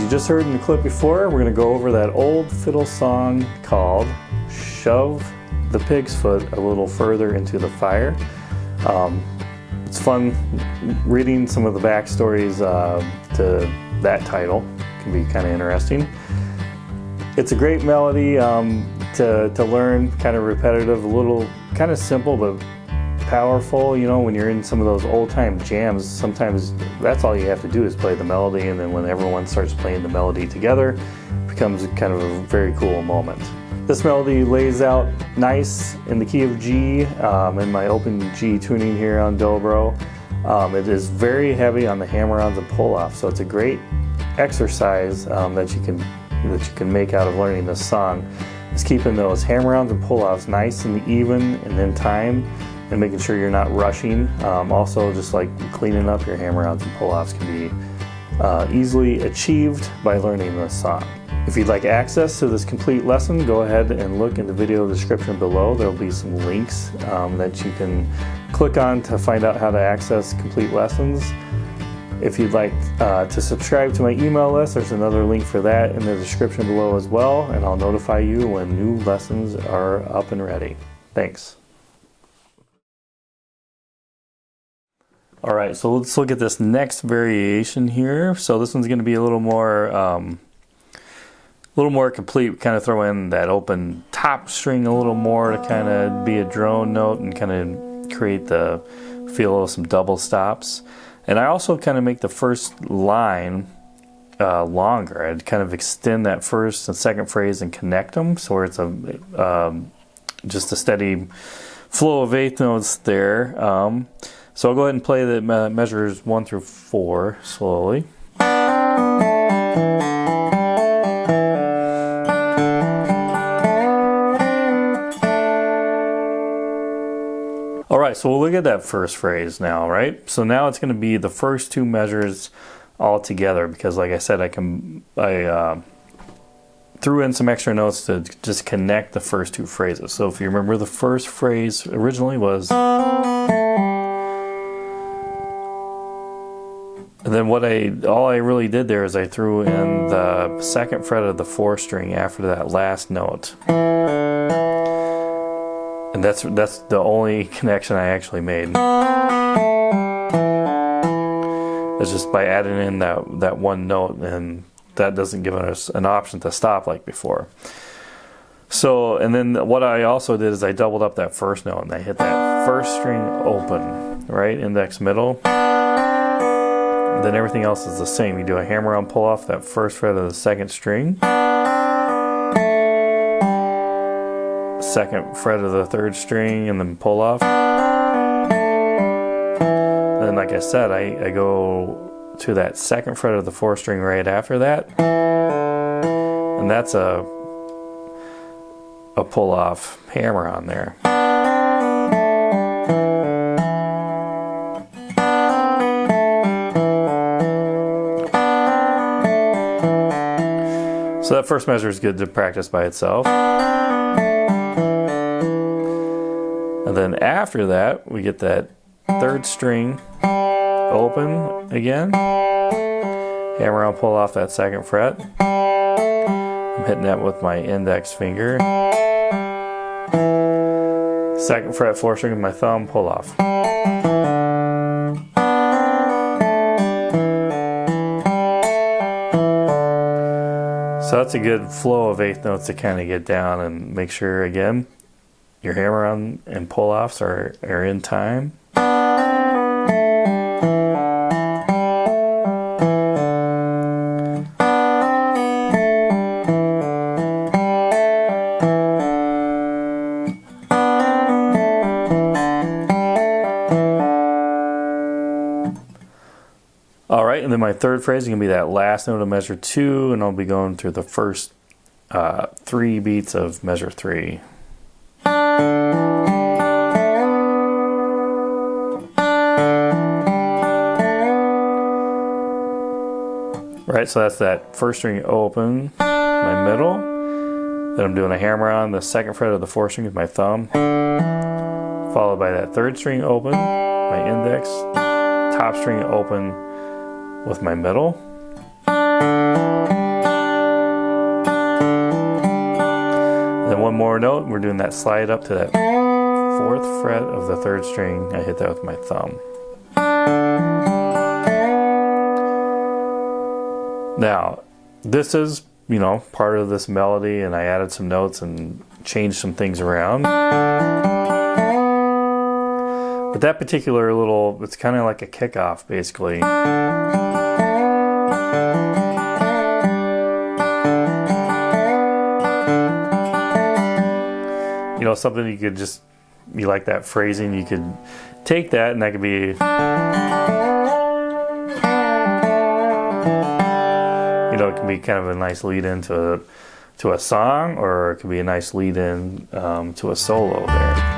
Just heard in the clip before, we're going to go over that old fiddle song called Shove the Pig's Foot a Little Further into the Fire. It's fun reading some of the backstories to that title. It can be kind of interesting. It's a great melody to learn, kind of repetitive, a little kind of simple but powerful. You know, when you're in some of those old-time jams, sometimes that's all you have to do is play the melody, and then when everyone starts playing the melody together, it becomes kind of a very cool moment. This melody lays out nice in the key of G, in my open G tuning here on Dobro. It is very heavy on the hammer-ons and pull-offs, so it's a great exercise that you can make out of learning this song. Is keeping those hammer-ons and pull-offs nice and even and in time, and making sure you're not rushing. Also, just like cleaning up your hammer-ons and pull-offs can be easily achieved by learning this song. If you'd like access to this complete lesson, go ahead and look in the video description below. There will be some links that you can click on to find out how to access complete lessons. If you'd like to subscribe to my email list, there's another link for that in the description below as well, and I'll notify you when new lessons are up and ready. Thanks. All right, so let's look at this next variation here. So this one's going to be a little more complete. Kind of throw in that open top string a little more to kind of be a drone note and kind of create the feel of some double stops. And I also kind of make the first line longer. I'd kind of extend that first and second phrase and connect them, so it's just a steady flow of eighth notes there. So I'll go ahead and play the measures 1 through 4 slowly. All right, so we'll look at that first phrase now, right? So now it's going to be the first two measures all together, because like I said, I threw in some extra notes to just connect the first two phrases. So if you remember, the first phrase originally was, and then all I really did there is I threw in the second fret of the 4th string after that last note. And that's the only connection I actually made. It's just by adding in that one note, and that doesn't give us an option to stop like before. So, and then what I also did is I doubled up that first note, and I hit that 1st string open, right, index middle. And then everything else is the same. You do a hammer-on pull off that 1st fret of the 2nd string, 2nd fret of the 3rd string, and then pull off. And then, like I said, I go to that 2nd fret of the 4th string right after that, and that's a pull off hammer on there. So that first measure is good to practice by itself. And then after that, we get that 3rd string open again. Hammer on, pull off that second fret. I'm hitting that with my index finger. Second fret, 4th string with my thumb, pull off. So that's a good flow of 8th notes to kind of get down, and make sure again your hammer on and pull offs are in time. Alright, and then my third phrase is going to be that last note of measure 2, and I'll be going through the first 3 beats of measure 3. Right, so that's that 1st string open, my middle. Then I'm doing a hammer on the 2nd fret of the 4th string with my thumb, followed by that 3rd string open, my index, top string open with my middle. Then one more note, and we're doing that slide up to that 4th fret of the 3rd string. I hit that with my thumb. Now, this is, you know, part of this melody, and I added some notes and changed some things around. But that particular little, it's kind of like a kickoff, basically. You know, something you could just, you like that phrasing, you could take that and that could be, you know, it can be kind of a nice lead in to a song, or it could be a nice lead in to a solo there.